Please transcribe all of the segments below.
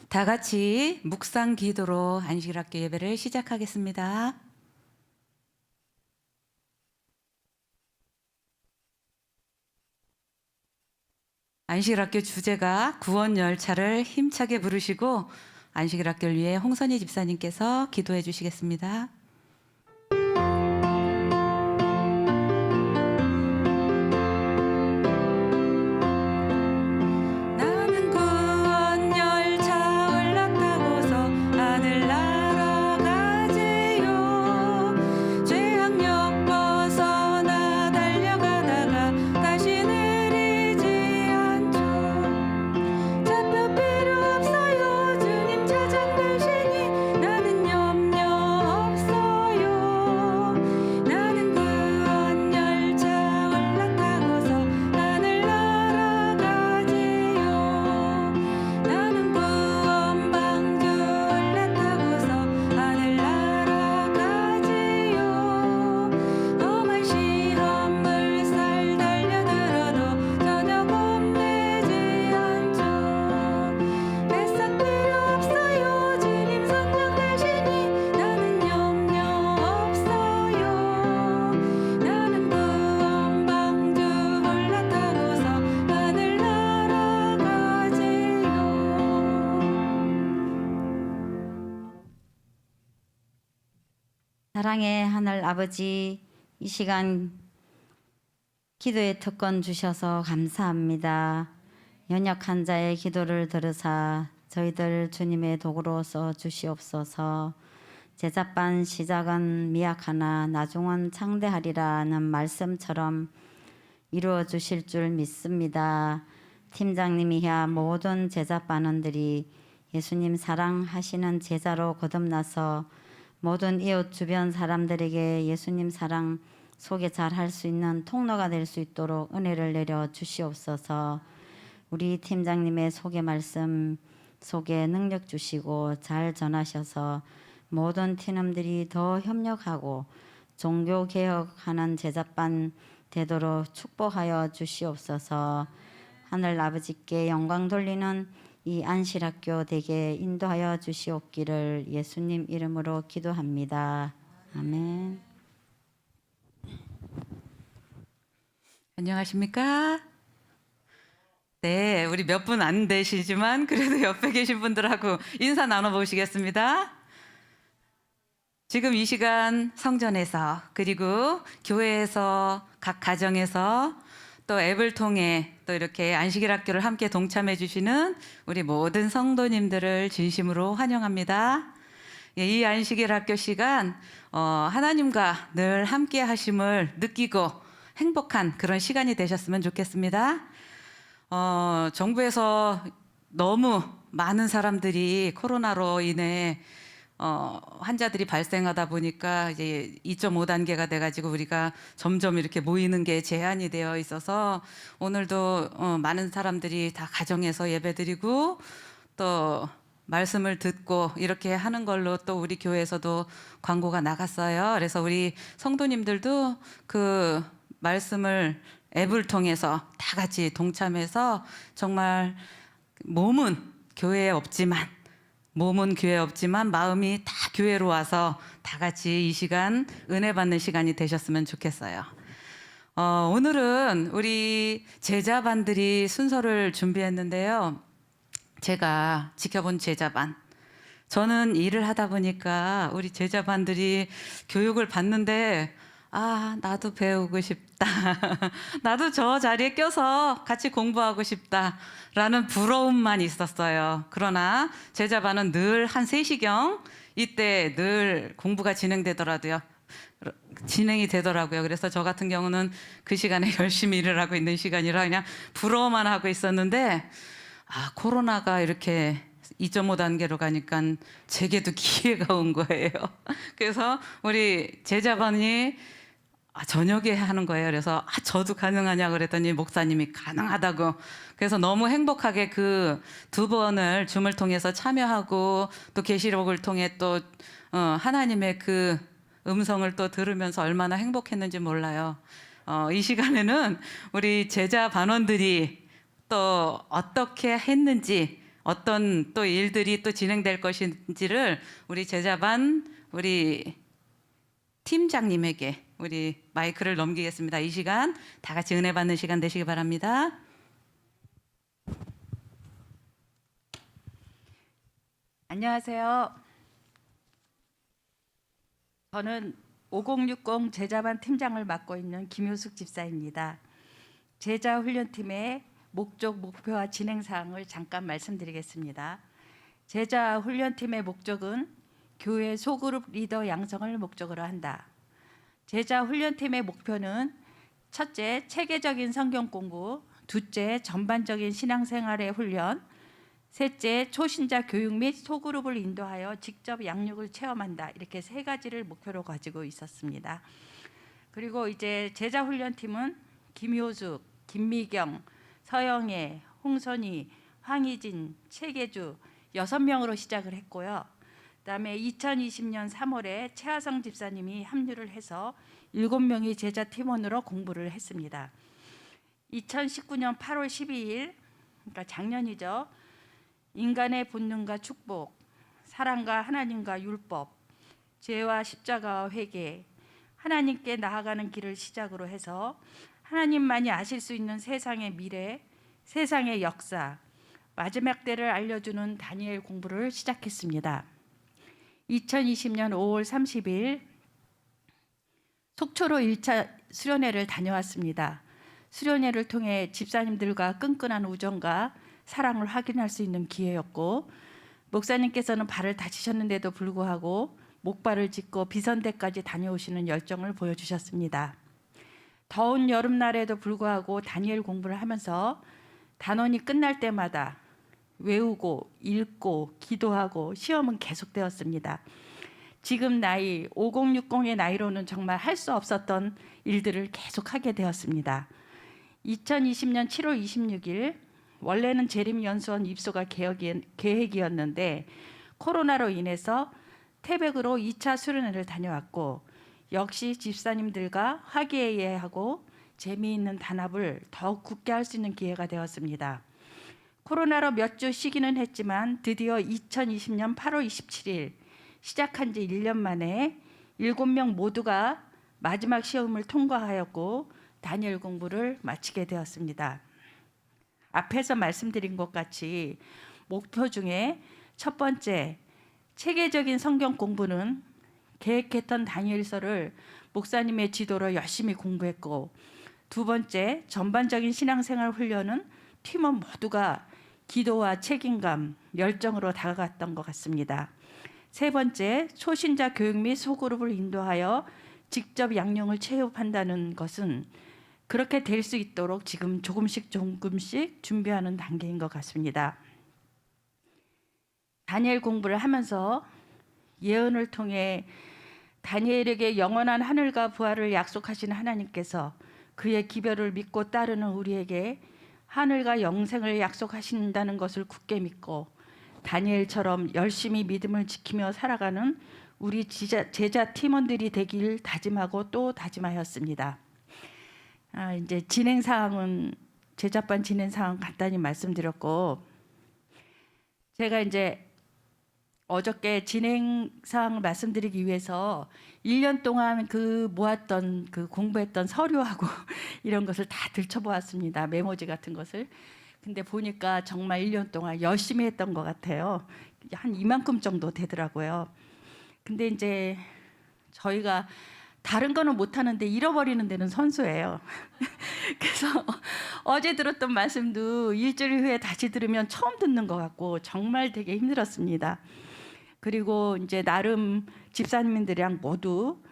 다 같이 묵상 기도로 안식일학교 예배를 시작하겠습니다. 안식일학교 주제가 구원 열차를 힘차게 부르시고 안식일학교를 위해 홍선희 집사님께서 기도해 주시겠습니다. 나는 구원 열차 올라타고서 하늘 날아가지요. 죄악역 벗어나 달려가다가 다시 내리지 않죠. 좌표 필요 없어요. 주님 찾아가시니 나는 염려 없어요. 나는 구원 열차 올라타고서 하늘 날아가지요. 나는 구원 방주 올라타고서 하늘 날아가지요. 험한 시험 물살 달려들어도 전혀 겁내지 않죠. 뱃삭 필요 없어요. 주님 성령 되시니 나는 염려 없어요. 나는 구원 방주 올라타고서 하늘 날아가지요. 사랑의 하늘 아버지, 이 시간 기도의 특권 주셔서 감사합니다. 연약한 자의 기도를 들으사 저희들 주님의 도구로 써 주시옵소서. 제자반 시작은 미약하나 나중은 창대하리라는 말씀처럼 이루어 주실 줄 믿습니다. 팀장님이야 모든 제자반원들이 예수님 사랑하시는 제자로 거듭나서 모든 이웃 주변 사람들에게 예수님 사랑 소개 잘 할 수 있는 통로가 될 수 있도록 은혜를 내려 주시옵소서. 우리 팀장님의 소개 말씀 소개 능력 주시고 잘 전하셔서 모든 팀원들이 더 협력하고 종교 개혁하는 제자반 되도록 축복하여 주시옵소서. 하늘 아버지께 영광 돌리는 이 안식학교 되게 인도하여 주시옵기를 예수님 이름으로 기도합니다. 아멘. 안녕하십니까? 네, 우리 몇 분 안 되시지만 그래도 옆에 계신 분들하고 인사 나눠보시겠습니다. 지금 이 시간 성전에서 그리고 교회에서 각 가정에서 또 앱을 통해 또 이렇게 안식일 학교를 함께 동참해 주시는 우리 모든 성도님들을 진심으로 환영합니다. 예, 이 안식일 학교 시간 하나님과 늘 함께 하심을 느끼고 행복한 그런 시간이 되셨으면 좋겠습니다. 정부에서 너무 많은 사람들이 코로나로 인해 환자들이 발생하다 보니까 이제 2.5단계가 돼가지고 우리가 점점 이렇게 모이는 게 제한이 되어 있어서 오늘도 많은 사람들이 다 가정에서 예배드리고 또 말씀을 듣고 이렇게 하는 걸로 또 우리 교회에서도 광고가 나갔어요. 그래서 우리 성도님들도 그 말씀을 앱을 통해서 다 같이 동참해서 정말 몸은 교회에 없지만 마음이 다 교회로 와서 다 같이 이 시간 은혜 받는 시간이 되셨으면 좋겠어요. 오늘은 우리 제자반들이 순서를 준비했는데요. 제가 지켜본 제자반, 저는 일을 하다 보니까 우리 제자반들이 교육을 받는데 나도 배우고 싶다. 나도 저 자리에 껴서 같이 공부하고 싶다라는 부러움만 있었어요. 그러나 제자반은 늘 한 3시경 이때 늘 공부가 진행이 되더라고요. 그래서 저 같은 경우는 그 시간에 열심히 일을 하고 있는 시간이라 그냥 부러워만 하고 있었는데 코로나가 이렇게 2.5단계로 가니까 제게도 기회가 온 거예요. 그래서 우리 제자반이 저녁에 하는 거예요. 그래서 저도 가능하냐고 그랬더니 목사님이 가능하다고. 그래서 너무 행복하게 그 2번을 줌을 통해서 참여하고 또 계시록을 통해 또 하나님의 그 음성을 또 들으면서 얼마나 행복했는지 몰라요. 이 시간에는 우리 제자 반원들이 또 어떻게 했는지 어떤 또 일들이 또 진행될 것인지를 우리 제자반 우리 팀장님에게 우리 마이크를 넘기겠습니다. 이 시간 다 같이 은혜 받는 시간 되시기 바랍니다. 안녕하세요. 저는 5060 제자반 팀장을 맡고 있는 김효숙 집사입니다. 제자 훈련팀의 목적, 목표와 진행 사항을 잠깐 말씀드리겠습니다. 제자 훈련팀의 목적은 교회 소그룹 리더 양성을 목적으로 한다. 제자 훈련팀의 목표는 첫째, 체계적인 성경 공부, 둘째, 전반적인 신앙생활의 훈련, 셋째, 초신자 교육 및 소그룹을 인도하여 직접 양육을 체험한다. 이렇게 세 가지를 목표로 가지고 있었습니다. 그리고 이제 제자 훈련팀은 김효숙, 김미경, 서영애, 홍선희, 황희진, 최계주 6명으로 시작을 했고요. 그다음에 2020년 3월에 최하성 집사님이 합류를 해서 7명이 제자 팀원으로 공부를 했습니다. 2019년 8월 12일, 그러니까 작년이죠. 인간의 본능과 축복, 사랑과 하나님과 율법, 죄와 십자가와 회개, 하나님께 나아가는 길을 시작으로 해서 하나님만이 아실 수 있는 세상의 미래, 세상의 역사, 마지막 때를 알려주는 다니엘 공부를 시작했습니다. 2020년 5월 30일 속초로 1차 수련회를 다녀왔습니다. 수련회를 통해 집사님들과 끈끈한 우정과 사랑을 확인할 수 있는 기회였고, 목사님께서는 발을 다치셨는데도 불구하고 목발을 짚고 비선대까지 다녀오시는 열정을 보여주셨습니다. 더운 여름날에도 불구하고 다니엘 공부를 하면서 단원이 끝날 때마다 외우고 읽고 기도하고 시험은 계속되었습니다. 지금 나이 5060의 나이로는 정말 할 수 없었던 일들을 계속하게 되었습니다. 2020년 7월 26일 원래는 재림연수원 입소가 계획이었는데 코로나로 인해서 태백으로 2차 수련회를 다녀왔고, 역시 집사님들과 화기애애하고 재미있는 단합을 더욱 굳게 할 수 있는 기회가 되었습니다. 코로나로 몇 주 쉬기는 했지만 드디어 2020년 8월 27일 시작한 지 1년 만에 7명 모두가 마지막 시험을 통과하였고 다니엘 공부를 마치게 되었습니다. 앞에서 말씀드린 것 같이 목표 중에 첫 번째, 체계적인 성경 공부는 계획했던 다니엘서를 목사님의 지도로 열심히 공부했고, 두 번째, 전반적인 신앙생활 훈련은 팀원 모두가 기도와 책임감, 열정으로 다가갔던 것 같습니다. 세 번째, 초신자 교육 및 소그룹을 인도하여 직접 양령을 체험한다는 것은 그렇게 될 수 있도록 지금 조금씩 준비하는 단계인 것 같습니다. 다니엘 공부를 하면서 예언을 통해 다니엘에게 영원한 하늘과 부활을 약속하신 하나님께서 그의 기별을 믿고 따르는 우리에게 하늘과 영생을 약속하신다는 것을 굳게 믿고 다니엘처럼 열심히 믿음을 지키며 살아가는 우리 제자 팀원들이 되길 다짐하고 또 다짐하였습니다. 이제 진행 사항은 제자반 진행 사항 간단히 말씀드렸고, 제가 이제 어저께 진행 사항을 말씀드리기 위해서 1년 동안 모았던 공부했던 서류하고 이런 것을 다 들춰보았습니다. 메모지 같은 것을. 근데 보니까 정말 1년 동안 열심히 했던 것 같아요. 한 이만큼 정도 되더라고요. 근데 이제 저희가 다른 거는 못하는데 잃어버리는 데는 선수예요. 그래서 어제 들었던 말씀도 일주일 후에 다시 들으면 처음 듣는 것 같고 정말 되게 힘들었습니다. 그리고 이제 나름 집사님들이랑 모두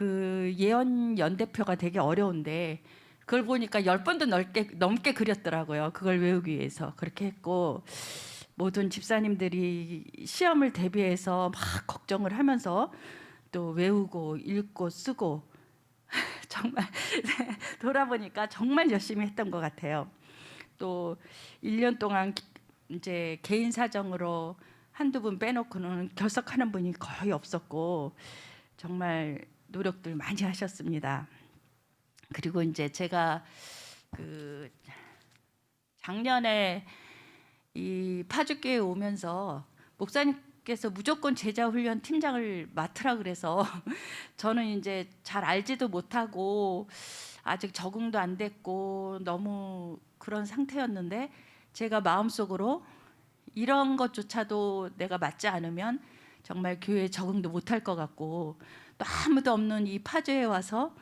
예언 연대표가 되게 어려운데 그걸 보니까 10번도 넘게 그렸더라고요. 그걸 외우기 위해서 그렇게 했고, 모든 집사님들이 시험을 대비해서 막 걱정을 하면서 또 외우고 읽고 쓰고 정말 돌아보니까 정말 열심히 했던 것 같아요. 또 1년 동안 이제 개인 사정으로 한두 분 빼놓고는 결석하는 분이 거의 없었고 정말 노력들 많이 하셨습니다. 그리고 이제 제가 작년에 이 파주교회 오면서 목사님께서 무조건 제자 훈련 팀장을 맡으라 그래서 저는 이제 잘 알지도 못하고 아직 적응도 안 됐고 너무 그런 상태였는데 제가 마음속으로 이런 것조차도 내가 맞지 않으면 정말 교회에 적응도 못할 것 같고 또 아무도 없는 이 파주에 와서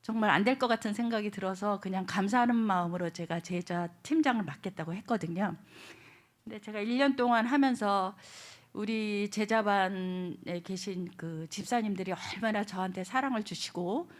정말 안 될 것 같은 생각이 들어서 그냥 감사하는 마음으로 제가 제자 팀장을 맡겠다고 했거든요. 근데 제가 1년 동안 하면서 우리 제자반에 계신 그 집사님들이 얼마나 저한테 사랑을 주시고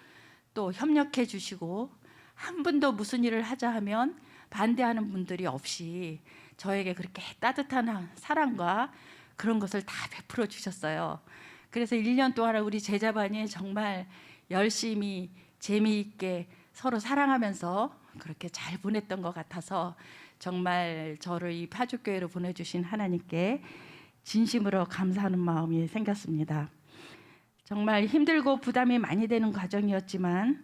또 협력해 주시고 한 분도 무슨 일을 하자 하면 반대하는 분들이 없이 저에게 그렇게 따뜻한 사랑과 그런 것을 다 베풀어 주셨어요. 그래서 1년 동안 우리 제자반이 정말 열심히 재미있게 서로 사랑하면서 그렇게 잘 보냈던 것 같아서 정말 저를 이 파주교회로 보내주신 하나님께 진심으로 감사하는 마음이 생겼습니다. 정말 힘들고 부담이 많이 되는 과정이었지만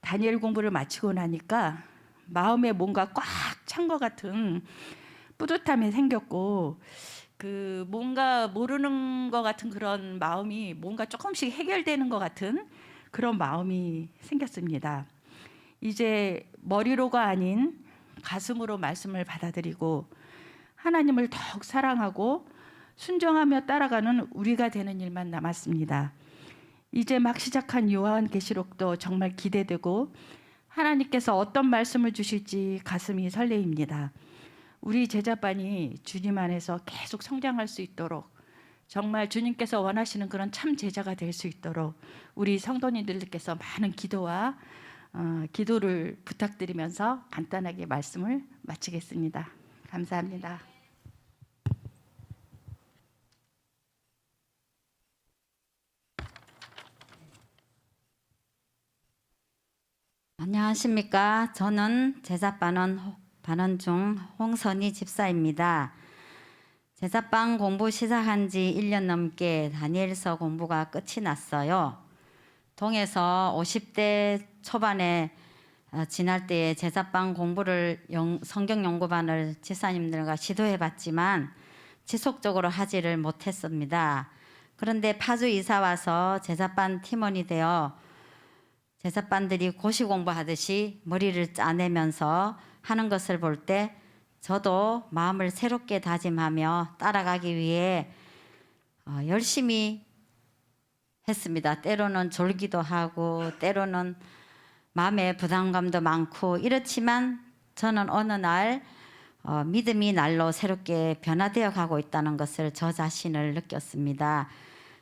다니엘 공부를 마치고 나니까 마음에 뭔가 꽉 찬 것 같은 뿌듯함이 생겼고 그 뭔가 모르는 것 같은 그런 마음이 뭔가 조금씩 해결되는 것 같은 그런 마음이 생겼습니다. 이제 머리로가 아닌 가슴으로 말씀을 받아들이고 하나님을 더욱 사랑하고 순종하며 따라가는 우리가 되는 일만 남았습니다. 이제 막 시작한 요한계시록도 정말 기대되고 하나님께서 어떤 말씀을 주실지 가슴이 설레입니다. 우리 제자반이 주님 안에서 계속 성장할 수 있도록 정말 주님께서 원하시는 그런 참 제자가 될 수 있도록 우리 성도님들께서 많은 기도와 기도를 부탁드리면서 간단하게 말씀을 마치겠습니다. 감사합니다. 안녕하십니까. 저는 반원중 홍선희 집사입니다. 제자방 공부 시작한 지 1년 넘게 다니엘서 공부가 끝이 났어요. 동에서 50대 초반에 지날 때에 제자방 공부를 성경 연구반을 집사님들과 시도해봤지만 지속적으로 하지를 못했습니다. 그런데 파주 이사 와서 제자반 팀원이 되어 제자반들이 고시 공부하듯이 머리를 짜내면서 하는 것을 볼 때 저도 마음을 새롭게 다짐하며 따라가기 위해 열심히 했습니다. 때로는 졸기도 하고 때로는 마음에 부담감도 많고 이렇지만 저는 어느 날 믿음이 날로 새롭게 변화되어 가고 있다는 것을 저 자신을 느꼈습니다.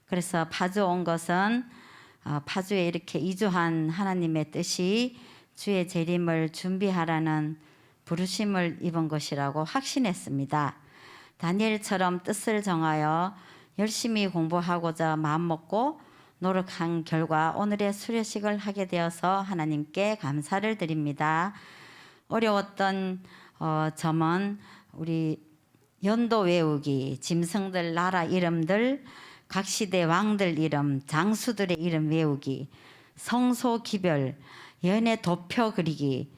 그래서 파주 온 것은 파주에 이렇게 이주한 하나님의 뜻이 주의 재림을 준비하라는 부르심을 입은 것이라고 확신했습니다. 다니엘처럼 뜻을 정하여 열심히 공부하고자 마음먹고 노력한 결과 오늘의 수료식을 하게 되어서 하나님께 감사를 드립니다. 어려웠던 점은 우리 연도 외우기, 짐승들 나라 이름들, 각 시대 왕들 이름, 장수들의 이름 외우기, 성소 기별, 연애 도표 그리기,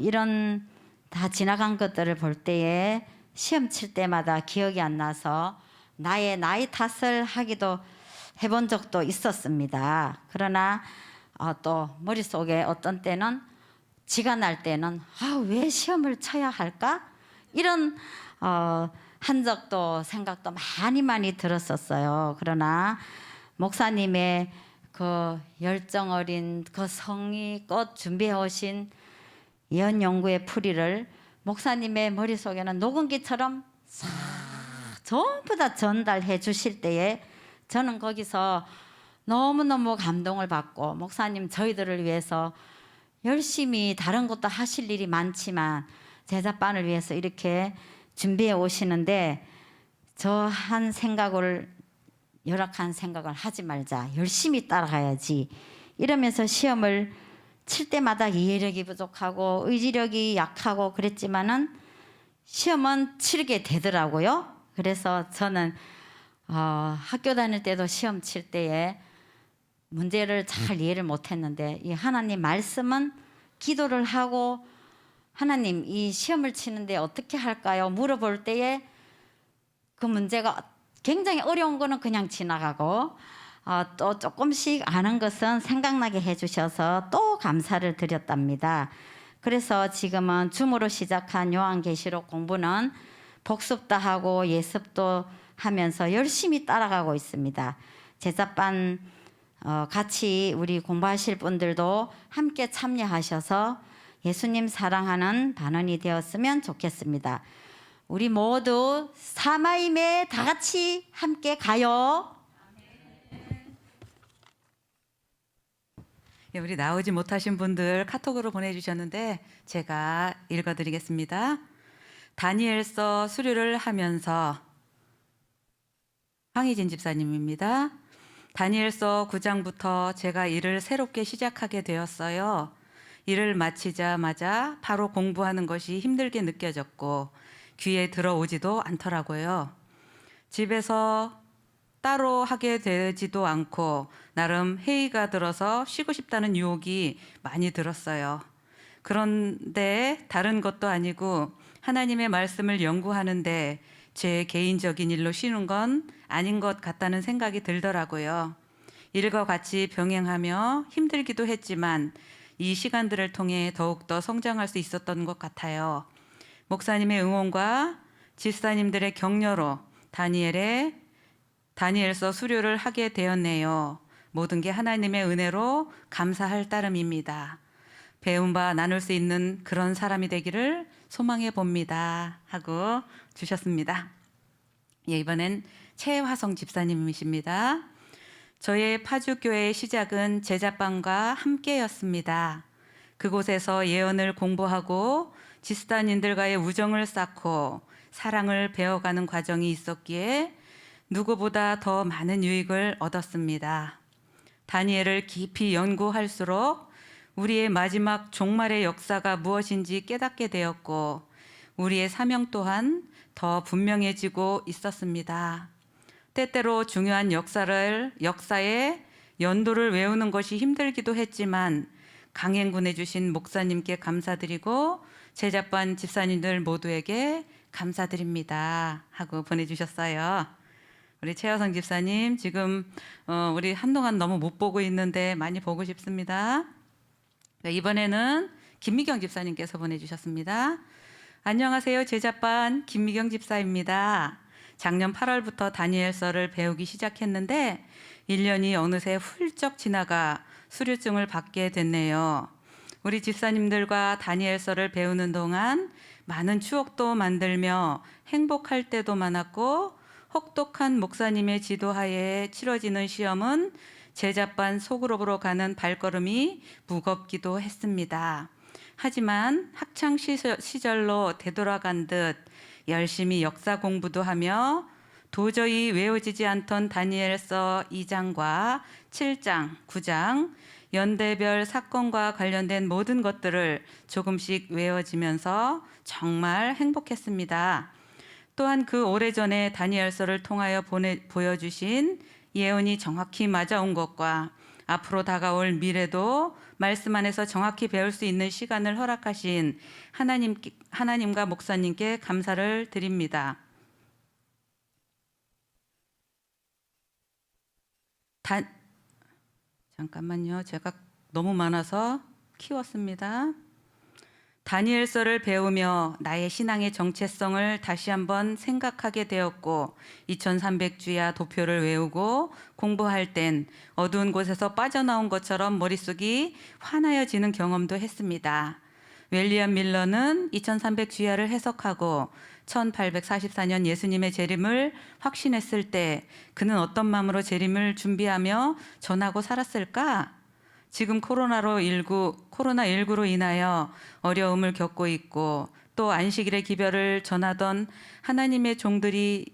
이런 다 지나간 것들을 볼 때에 시험 칠 때마다 기억이 안 나서 나의 나이 탓을 하기도 해본 적도 있었습니다. 그러나 또 머릿속에 어떤 때는 지가 날 때는 왜 시험을 쳐야 할까? 이런 한 적도 생각도 많이 들었었어요. 그러나 목사님의 그 열정 어린 그 성의껏 준비해 오신 예언 연구의 풀이를 목사님의 머릿속에는 녹음기처럼 싹 전부 다 전달해 주실 때에 저는 거기서 너무너무 감동을 받고 목사님 저희들을 위해서 열심히 다른 것도 하실 일이 많지만 제자반을 위해서 이렇게 준비해 오시는데 저 한 생각을 열악한 생각을 하지 말자. 열심히 따라가야지. 이러면서 시험을 칠 때마다 이해력이 부족하고 의지력이 약하고 그랬지만은 시험은 치르게 되더라고요. 그래서 저는 학교 다닐 때도 시험 칠 때에 문제를 잘 이해를 못했는데 이 하나님 말씀은 기도를 하고 하나님 이 시험을 치는데 어떻게 할까요? 물어볼 때에 그 문제가 굉장히 어려운 거는 그냥 지나가고 또 조금씩 아는 것은 생각나게 해주셔서 또 감사를 드렸답니다. 그래서 지금은 줌으로 시작한 요한계시록 공부는 복습도 하고 예습도 하면서 열심히 따라가고 있습니다. 제자반 같이 우리 공부하실 분들도 함께 참여하셔서 예수님 사랑하는 반원이 되었으면 좋겠습니다. 우리 모두 사마임에 다 같이 함께 가요. 예, 우리 나오지 못하신 분들 카톡으로 보내주셨는데 제가 읽어드리겠습니다. 다니엘서 수료를 하면서 황희진 집사님입니다. 다니엘서 9장부터 제가 일을 새롭게 시작하게 되었어요. 일을 마치자마자 바로 공부하는 것이 힘들게 느껴졌고 귀에 들어오지도 않더라고요. 집에서 따로 하게 되지도 않고 나름 회의가 들어서 쉬고 싶다는 유혹이 많이 들었어요. 그런데 다른 것도 아니고 하나님의 말씀을 연구하는데 제 개인적인 일로 쉬는 건 아닌 것 같다는 생각이 들더라고요. 일과 같이 병행하며 힘들기도 했지만 이 시간들을 통해 더욱더 성장할 수 있었던 것 같아요. 목사님의 응원과 집사님들의 격려로 다니엘서 수료를 하게 되었네요. 모든 게 하나님의 은혜로 감사할 따름입니다. 배운 바 나눌 수 있는 그런 사람이 되기를 소망해 봅니다. 하고 주셨습니다. 예, 이번엔 최화성 집사님이십니다. 저의 파주교회의 시작은 제자반과 함께였습니다. 그곳에서 예언을 공부하고 집사님들과의 우정을 쌓고 사랑을 배워가는 과정이 있었기에 누구보다 더 많은 유익을 얻었습니다. 다니엘을 깊이 연구할수록 우리의 마지막 종말의 역사가 무엇인지 깨닫게 되었고 우리의 사명 또한 더 분명해지고 있었습니다. 때때로 중요한 역사의 연도를 외우는 것이 힘들기도 했지만 강행군해 주신 목사님께 감사드리고 제자반 집사님들 모두에게 감사드립니다 하고 보내주셨어요. 우리 최여성 집사님 지금 우리 한동안 너무 못 보고 있는데 많이 보고 싶습니다. 네, 이번에는 김미경 집사님께서 보내주셨습니다. 안녕하세요. 제자반 김미경 집사입니다. 작년 8월부터 다니엘서를 배우기 시작했는데 1년이 어느새 훌쩍 지나가 수료증을 받게 됐네요. 우리 집사님들과 다니엘서를 배우는 동안 많은 추억도 만들며 행복할 때도 많았고 혹독한 목사님의 지도하에 치러지는 시험은 제자반 소그룹으로 가는 발걸음이 무겁기도 했습니다. 하지만 학창 시절로 되돌아간 듯 열심히 역사 공부도 하며 도저히 외워지지 않던 다니엘서 2장과 7장, 9장, 연대별 사건과 관련된 모든 것들을 조금씩 외워지면서 정말 행복했습니다. 또한 그 오래전에 다니엘서를 통하여 보여주신 예언이 정확히 맞아온 것과 앞으로 다가올 미래도 말씀 안에서 정확히 배울 수 있는 시간을 허락하신 하나님과 목사님께 감사를 드립니다. 잠깐만요. 제가 너무 많아서 키웠습니다. 다니엘서를 배우며 나의 신앙의 정체성을 다시 한번 생각하게 되었고 2300주야 도표를 외우고 공부할 땐 어두운 곳에서 빠져나온 것처럼 머릿속이 환하여지는 경험도 했습니다. 윌리엄 밀러는 2300주야를 해석하고 1844년 예수님의 재림을 확신했을 때 그는 어떤 마음으로 재림을 준비하며 전하고 살았을까? 지금 코로나19로 인하여 어려움을 겪고 있고 또 안식일의 기별을 전하던 하나님의 종들이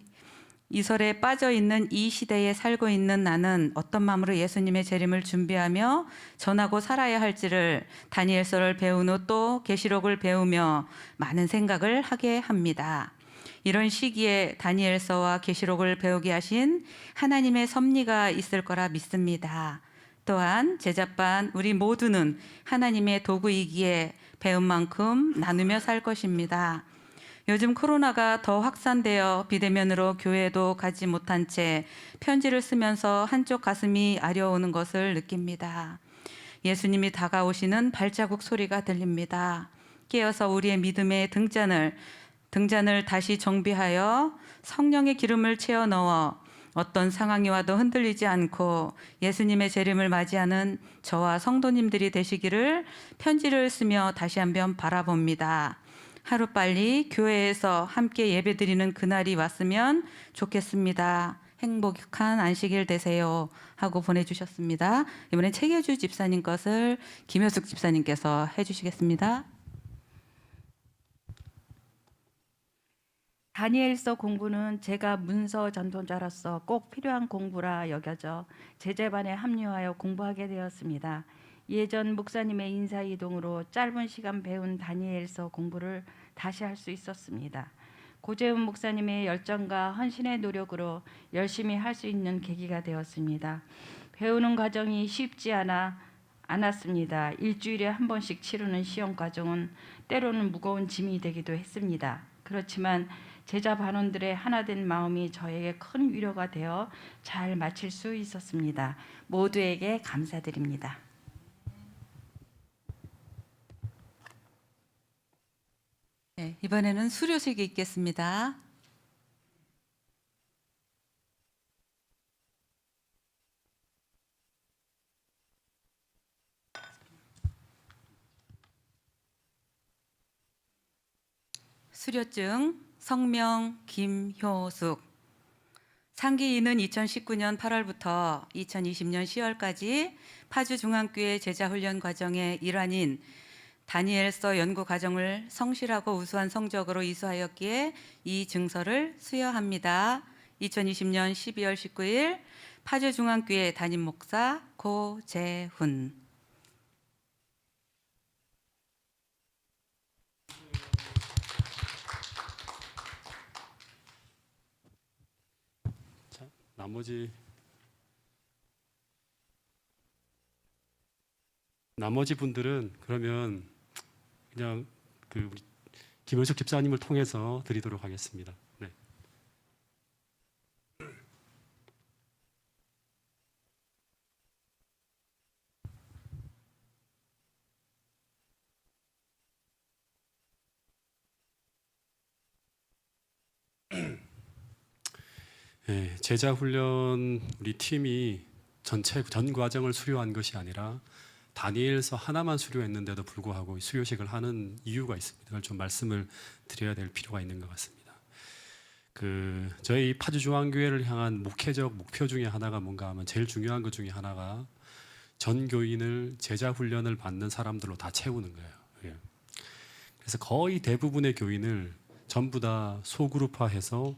이설에 빠져 있는 이 시대에 살고 있는 나는 어떤 마음으로 예수님의 재림을 준비하며 전하고 살아야 할지를 다니엘서를 배운 후 또 계시록을 배우며 많은 생각을 하게 합니다. 이런 시기에 다니엘서와 계시록을 배우게 하신 하나님의 섭리가 있을 거라 믿습니다. 또한 제자반 우리 모두는 하나님의 도구이기에 배운 만큼 나누며 살 것입니다. 요즘 코로나가 더 확산되어 비대면으로 교회도 가지 못한 채 편지를 쓰면서 한쪽 가슴이 아려오는 것을 느낍니다. 예수님이 다가오시는 발자국 소리가 들립니다. 깨어서 우리의 믿음의 등잔을 다시 정비하여 성령의 기름을 채워 넣어 어떤 상황이 와도 흔들리지 않고 예수님의 재림을 맞이하는 저와 성도님들이 되시기를 편지를 쓰며 다시 한번 바라봅니다. 하루빨리 교회에서 함께 예배드리는 그날이 왔으면 좋겠습니다. 행복한 안식일 되세요 하고 보내주셨습니다. 이번엔 책예주 집사님 것을 김효숙 집사님께서 해주시겠습니다. 다니엘서 공부는 제가 문서 전도자로서 꼭 필요한 공부라 여겨져 제자반에 합류하여 공부하게 되었습니다. 예전 목사님의 인사 이동으로 짧은 시간 배운 다니엘서 공부를 다시 할 수 있었습니다. 고재훈 목사님의 열정과 헌신의 노력으로 열심히 할 수 있는 계기가 되었습니다. 배우는 과정이 쉽지 않았습니다. 일주일에 한 번씩 치르는 시험 과정은 때로는 무거운 짐이 되기도 했습니다. 그렇지만 제자 반원들의 하나된 마음이 저에게 큰 위로가 되어 잘 마칠 수 있었습니다. 모두에게 감사드립니다. 네, 이번에는 수료식이 있겠습니다. 수료증 성명 김효숙. 상기인은 2019년 8월부터 2020년 10월까지 파주중앙교회 제자훈련 과정의 일환인 다니엘서 연구 과정을 성실하고 우수한 성적으로 이수하였기에 이 증서를 수여합니다. 2020년 12월 19일 파주중앙교회 담임 목사 고재훈. 자, 나머지 분들은 그러면 그냥 우리 김현숙 집사님을 통해서 드리도록 하겠습니다. 네. 네, 제자 훈련 우리 팀이 전 과정을 수료한 것이 아니라 다니엘서 하나만 수료했는데도 불구하고 수료식을 하는 이유가 있습니다. 그걸 좀 말씀을 드려야 될 필요가 있는 것 같습니다. 저희 파주중앙교회를 향한 목회적 목표 중에 하나가 뭔가 하면 제일 중요한 것 중에 하나가 전 교인을 제자 훈련을 받는 사람들로 다 채우는 거예요. 예. 그래서 거의 대부분의 교인을 전부 다 소그룹화해서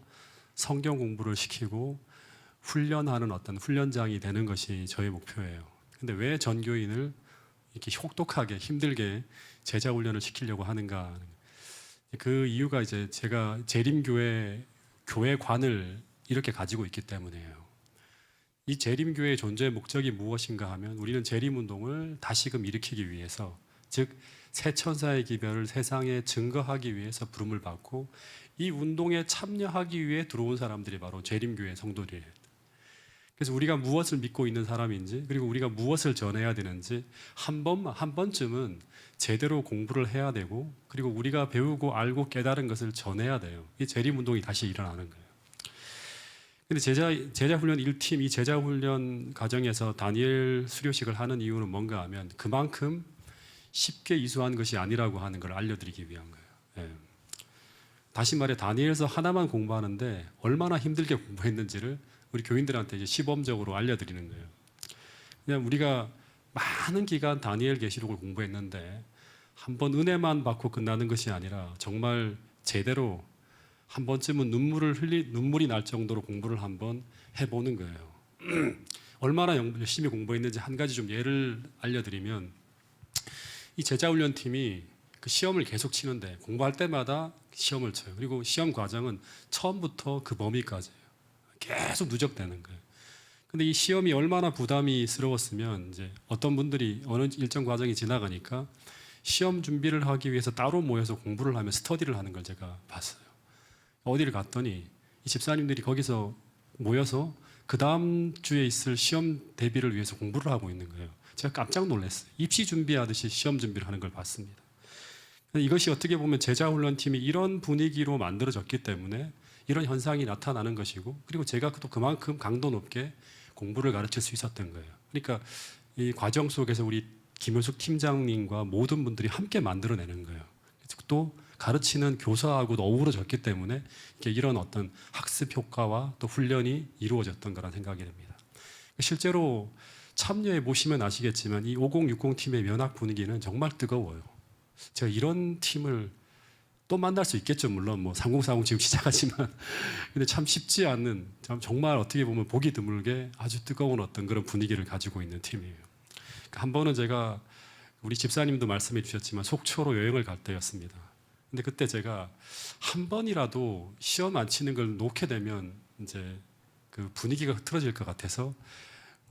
성경 공부를 시키고 훈련하는 어떤 훈련장이 되는 것이 저의 목표예요. 근데 왜 전 교인을 이렇게 혹독하게 힘들게 제자 훈련을 시키려고 하는가? 그 이유가 이제 제가 재림교회 교회관을 이렇게 가지고 있기 때문이에요. 이 재림교회의 존재의 목적이 무엇인가 하면 우리는 재림운동을 다시금 일으키기 위해서, 즉 새 천사의 기별을 세상에 증거하기 위해서 부름을 받고 이 운동에 참여하기 위해 들어온 사람들이 바로 재림교회 성도들이에요. 그래서 우리가 무엇을 믿고 있는 사람인지, 그리고 우리가 무엇을 전해야 되는지 한 번쯤은 제대로 공부를 해야 되고, 그리고 우리가 배우고 알고 깨달은 것을 전해야 돼요. 이 재림운동이 다시 일어나는 거예요. 근데 제자훈련 1팀, 이 제자훈련 과정에서 다니엘 수료식을 하는 이유는 뭔가 하면 그만큼 쉽게 이수한 것이 아니라고 하는 걸 알려드리기 위한 거예요. 예. 다시 말해 다니엘서 하나만 공부하는데 얼마나 힘들게 공부했는지를 우리 교인들한테 이제 시범적으로 알려드리는 거예요. 그냥 우리가 많은 기간 다니엘 계시록을 공부했는데 한번 은혜만 받고 끝나는 것이 아니라 정말 제대로 한 번쯤은 눈물이 날 정도로 공부를 한번 해보는 거예요. 얼마나 열심히 공부했는지 한 가지 좀 예를 알려드리면, 이 제자훈련팀이 그 시험을 계속 치는데 공부할 때마다 시험을 쳐요. 그리고 시험 과정은 처음부터 그 범위까지예요. 계속 누적되는 거예요. 근데 이 시험이 얼마나 부담이스러웠으면 이제 어떤 분들이 어느 일정 과정이 지나가니까 시험 준비를 하기 위해서 따로 모여서 공부를 하며 스터디를 하는 걸 제가 봤어요. 어디를 갔더니 이 집사님들이 거기서 모여서 그 다음 주에 있을 시험 대비를 위해서 공부를 하고 있는 거예요. 제가 깜짝 놀랐어요. 입시 준비하듯이 시험 준비를 하는 걸 봤습니다. 이것이 어떻게 보면 제자훈련팀이 이런 분위기로 만들어졌기 때문에 이런 현상이 나타나는 것이고, 그리고 제가 또 그만큼 강도 높게 공부를 가르칠 수 있었던 거예요. 그러니까 이 과정 속에서 우리 김효숙 팀장님과 모든 분들이 함께 만들어내는 거예요. 또 가르치는 교사하고도 어우러졌기 때문에 이런 어떤 학습 효과와 또 훈련이 이루어졌던 거란 생각이 됩니다. 실제로 참여해 보시면 아시겠지만 이 5060 팀의 면학 분위기는 정말 뜨거워요. 제가 이런 팀을 또 만날 수 있겠죠. 물론 뭐 3040 지금 시작하지만 근데 참 쉽지 않은, 정말 어떻게 보면 보기 드물게 아주 뜨거운 어떤 그런 분위기를 가지고 있는 팀이에요. 한 번은 제가 우리 집사님도 말씀해 주셨지만 속초로 여행을 갈 때였습니다. 근데 그때 제가 한 번이라도 시험 안 치는 걸 놓게 되면 이제 그 분위기가 흐트러질 것 같아서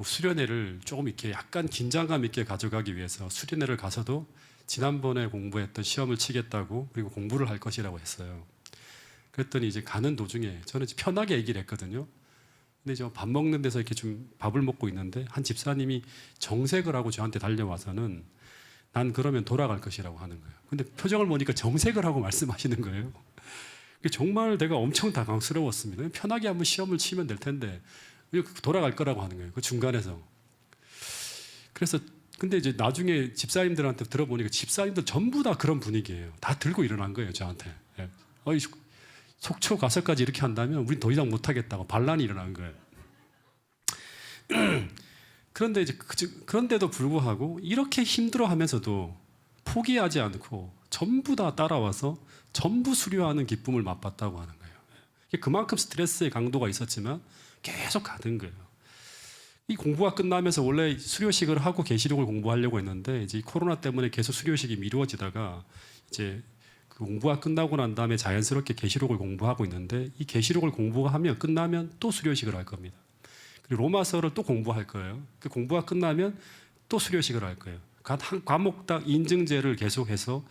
수련회를 조금 이렇게 약간 긴장감 있게 가져가기 위해서 수련회를 가서도 지난번에 공부했던 시험을 치겠다고, 그리고 공부를 할 것이라고 했어요. 그랬더니 이제 가는 도중에 저는 이제 편하게 얘기를 했거든요. 근데 저 밥 먹는 데서 이렇게 좀 밥을 먹고 있는데 한 집사님이 정색을 하고 저한테 달려와서는 난 그러면 돌아갈 것이라고 하는 거예요. 근데 표정을 보니까 정색을 하고 말씀하시는 거예요. 정말 내가 엄청 당황스러웠습니다. 편하게 한번 시험을 치면 될 텐데 왜 돌아갈 거라고 하는 거예요. 그 중간에서. 그래서 근데 이제 나중에 집사님들한테 들어보니까 집사님들 전부 다 그런 분위기예요. 다 들고 일어난 거예요, 저한테. 예. 속초 가서까지 이렇게 한다면 우린 더 이상 못 하겠다고 반란이 일어난 거예요. 그런데 이제 그런데도 불구하고 이렇게 힘들어하면서도 포기하지 않고 전부 다 따라와서 전부 수료하는 기쁨을 맛봤다고 하는 거예요. 그만큼 스트레스의 강도가 있었지만 계속 가는 거예요. 이 공부가 끝나면서 원래 수료식을 하고 계시록을 공부하려고 했는데 이제 코로나 때문에 계속 수료식이 미루어지다가 이제 그 공부가 끝나고 난 다음에 자연스럽게 계시록을 공부하고 있는데 이 계시록을 공부하면 끝나면 또 수료식을 할 겁니다. 그리고 로마서를 또 공부할 거예요. 그 공부가 끝나면 또 수료식을 할 거예요. 한 과목당 인증제를 계속해서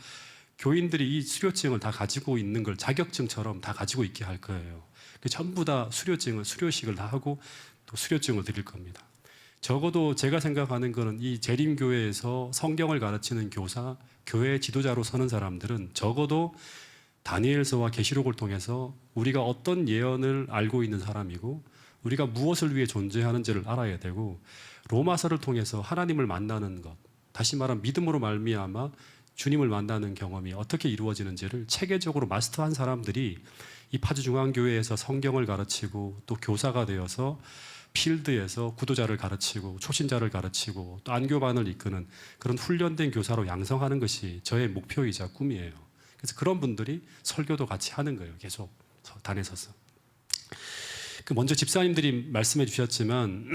교인들이 이 수료증을 다 가지고 있는 걸 자격증처럼 다 가지고 있게 할 거예요. 전부 다 수료식을 다 하고 또 수료증을 드릴 겁니다. 적어도 제가 생각하는 거는 이 재림교회에서 성경을 가르치는 교사, 교회 지도자로 서는 사람들은 적어도 다니엘서와 계시록을 통해서 우리가 어떤 예언을 알고 있는 사람이고 우리가 무엇을 위해 존재하는지를 알아야 되고, 로마서를 통해서 하나님을 만나는 것, 다시 말하면 믿음으로 말미암아 주님을 만나는 경험이 어떻게 이루어지는지를 체계적으로 마스터한 사람들이 이 파주중앙교회에서 성경을 가르치고 또 교사가 되어서 필드에서 구도자를 가르치고 초신자를 가르치고 또 안교반을 이끄는 그런 훈련된 교사로 양성하는 것이 저의 목표이자 꿈이에요. 그래서 그런 분들이 설교도 같이 하는 거예요. 계속 단에 서서. 먼저 집사님들이 말씀해 주셨지만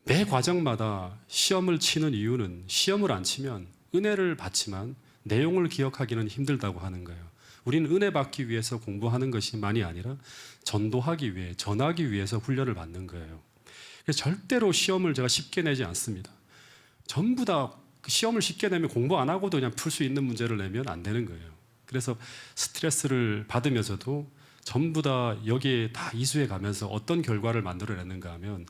매 과정마다 시험을 치는 이유는 시험을 안 치면 은혜를 받지만 내용을 기억하기는 힘들다고 하는 거예요. 우리는 은혜 받기 위해서 공부하는 것이만이 아니라 전도하기 위해, 전하기 위해서 훈련을 받는 거예요. 그래서 절대로 시험을 제가 쉽게 내지 않습니다. 전부 다 시험을 쉽게 내면 공부 안 하고도 그냥 풀 수 있는 문제를 내면 안 되는 거예요. 그래서 스트레스를 받으면서도 전부 다 여기에 다 이수해 가면서 어떤 결과를 만들어내는가 하면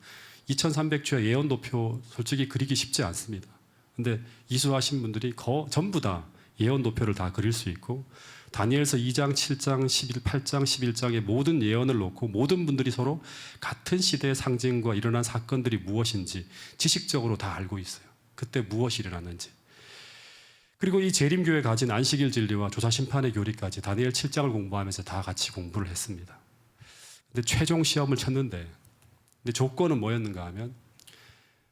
2300주의 예언도표 솔직히 그리기 쉽지 않습니다. 근데 이수하신 분들이 전부 다 예언도표를 다 그릴 수 있고, 다니엘서 2장, 7장, 8장, 11장의 모든 예언을 놓고 모든 분들이 서로 같은 시대의 상징과 일어난 사건들이 무엇인지 지식적으로 다 알고 있어요. 그때 무엇이 일어났는지. 그리고 이 재림교회 가진 안식일 진리와 조사심판의 교리까지 다니엘 7장을 공부하면서 다 같이 공부를 했습니다. 근데 최종 시험을 쳤는데, 근데 조건은 뭐였는가 하면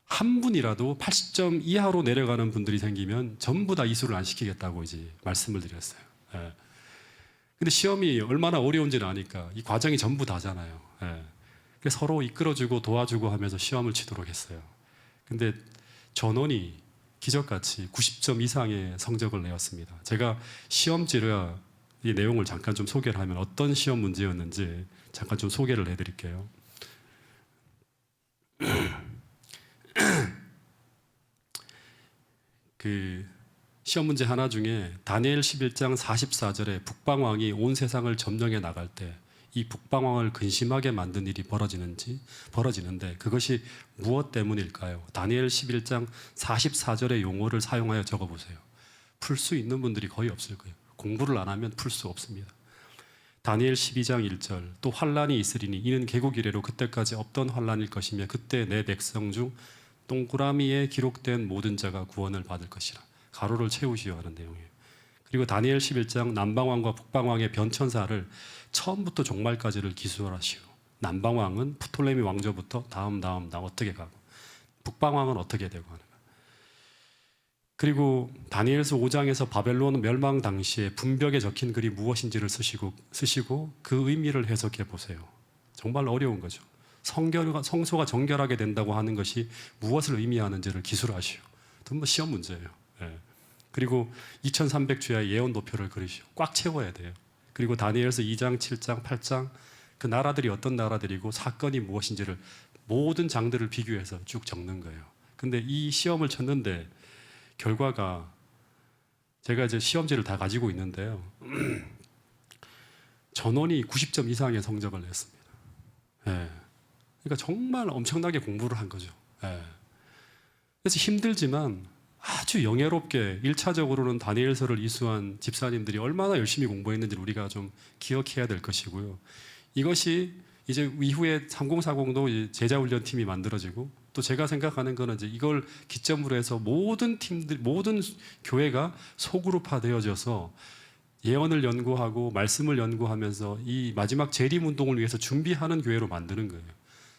한 분이라도 80점 이하로 내려가는 분들이 생기면 전부 다 이수를 안 시키겠다고 이제 말씀을 드렸어요. 예. 근데 시험이 얼마나 어려운지는 아니까 이 과정이 전부 다잖아요. 예. 그래서 서로 이끌어주고 도와주고 하면서 시험을 치도록 했어요. 근데 전원이 기적같이 90점 이상의 성적을 내었습니다. 제가 시험지를 이 내용을 잠깐 좀 소개를 하면 어떤 시험 문제였는지 잠깐 좀 소개를 해드릴게요. 그 시험 문제 하나 중에 다니엘 11장 44절에 북방왕이 온 세상을 점령해 나갈 때 이 북방왕을 근심하게 만든 일이 벌어지는데 그것이 무엇 때문일까요? 다니엘 11장 44절의 용어를 사용하여 적어보세요. 풀 수 있는 분들이 거의 없을 거예요. 공부를 안 하면 풀 수 없습니다. 다니엘 12장 1절 또 환란이 있으리니 이는 개국 이래로 그때까지 없던 환란일 것이며 그때 내 백성 중 동그라미에 기록된 모든 자가 구원을 받을 것이라. 가로를 채우시오 하는 내용이에요. 그리고 다니엘 11장 남방왕과 북방왕의 변천사를 처음부터 종말까지를 기술하시오. 남방왕은 프톨레미 왕조부터 다음 어떻게 가고 북방왕은 어떻게 되고 하는 거예요. 그리고 다니엘서 5장에서 바벨론 멸망 당시에 분벽에 적힌 글이 무엇인지를 쓰시고 그 의미를 해석해 보세요. 정말 어려운 거죠. 성소가 정결하게 된다고 하는 것이 무엇을 의미하는지를 기술하시오. 전부 시험 문제예요. 예. 그리고 2300주야의 예언 도표를 그리시오. 꽉 채워야 돼요. 그리고 다니엘서 2장, 7장, 8장 그 나라들이 어떤 나라들이고 사건이 무엇인지를 모든 장들을 비교해서 쭉 적는 거예요. 근데 이 시험을 쳤는데 결과가 제가 이제 시험지를 다 가지고 있는데요. 전원이 90점 이상의 성적을 냈습니다. 예. 그러니까 정말 엄청나게 공부를 한 거죠. 예. 그래서 힘들지만 아주 영예롭게 1차적으로는 다니엘서를 이수한 집사님들이 얼마나 열심히 공부했는지를 우리가 좀 기억해야 될 것이고요. 이것이 이제 이후에 3040도 제자훈련팀이 만들어지고 또 제가 생각하는 거는 이제 이걸 기점으로 해서 모든 팀들, 모든 교회가 소그룹화되어져서 예언을 연구하고 말씀을 연구하면서 이 마지막 재림 운동을 위해서 준비하는 교회로 만드는 거예요.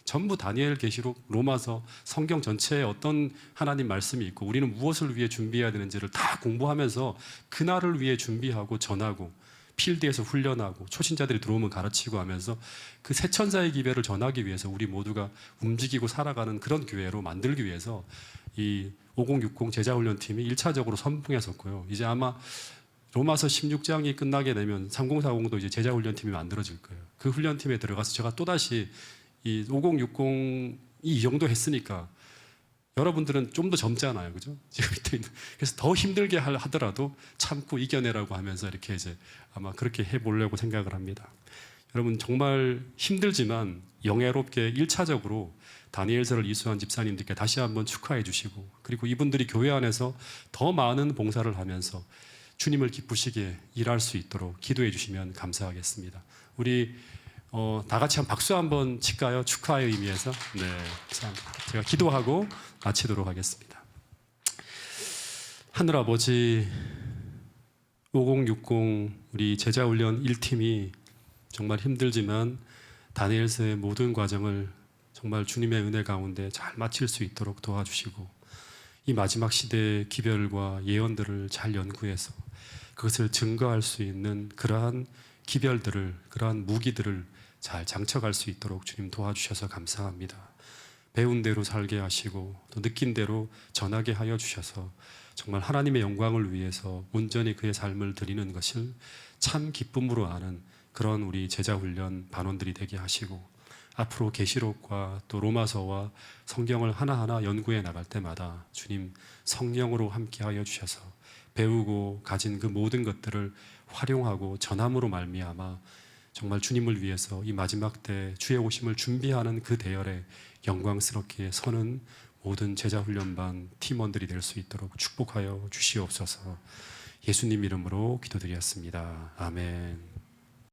전부 다니엘 계시록 로마서 성경 전체에 어떤 하나님 말씀이 있고 우리는 무엇을 위해 준비해야 되는지를 다 공부하면서 그날을 위해 준비하고 전하고 필드에서 훈련하고 초신자들이 들어오면 가르치고 하면서 그 새 천사의 기별을 전하기 위해서 우리 모두가 움직이고 살아가는 그런 교회로 만들기 위해서 이 5060 제자훈련팀이 1차적으로 선봉했었고요. 이제 아마 로마서 16장이 끝나게 되면 3040도 이제 제자훈련팀이 만들어질 거예요. 그 훈련팀에 들어가서 제가 또다시 이 5060이 이 정도 했으니까 여러분들은 좀 더 젊잖아요, 그죠? 지금 밑에 있는. 그래서 더 힘들게 하더라도 참고 이겨내라고 하면서 이렇게 이제 아마 그렇게 해보려고 생각을 합니다. 여러분 정말 힘들지만 영예롭게 1차적으로 다니엘서를 이수한 집사님들께 다시 한번 축하해 주시고 그리고 이분들이 교회 안에서 더 많은 봉사를 하면서 주님을 기쁘시게 일할 수 있도록 기도해 주시면 감사하겠습니다. 우리 다 같이 한 박수 한번 칠까요? 축하의 의미에서. 네, 감사합니다. 제가 기도하고 마치도록 하겠습니다. 하늘아버지 5060 우리 제자훈련 1팀이 정말 힘들지만 다니엘서의 모든 과정을 정말 주님의 은혜 가운데 잘 마칠 수 있도록 도와주시고 이 마지막 시대의 기별과 예언들을 잘 연구해서 그것을 증거할 수 있는 그러한 기별들을 그러한 무기들을 잘 장척할 수 있도록 주님 도와주셔서 감사합니다. 배운 대로 살게 하시고 또 느낀 대로 전하게 하여 주셔서 정말 하나님의 영광을 위해서 온전히 그의 삶을 드리는 것을 참 기쁨으로 아는 그런 우리 제자훈련 반원들이 되게 하시고 앞으로 계시록과 또 로마서와 성경을 하나하나 연구해 나갈 때마다 주님 성령으로 함께하여 주셔서 배우고 가진 그 모든 것들을 활용하고 전함으로 말미암아 정말 주님을 위해서 이 마지막 때 주의 오심을 준비하는 그 대열에 영광스럽게 서는 모든 제자훈련반 팀원들이 될 수 있도록 축복하여 주시옵소서. 예수님 이름으로 기도드렸습니다. 아멘.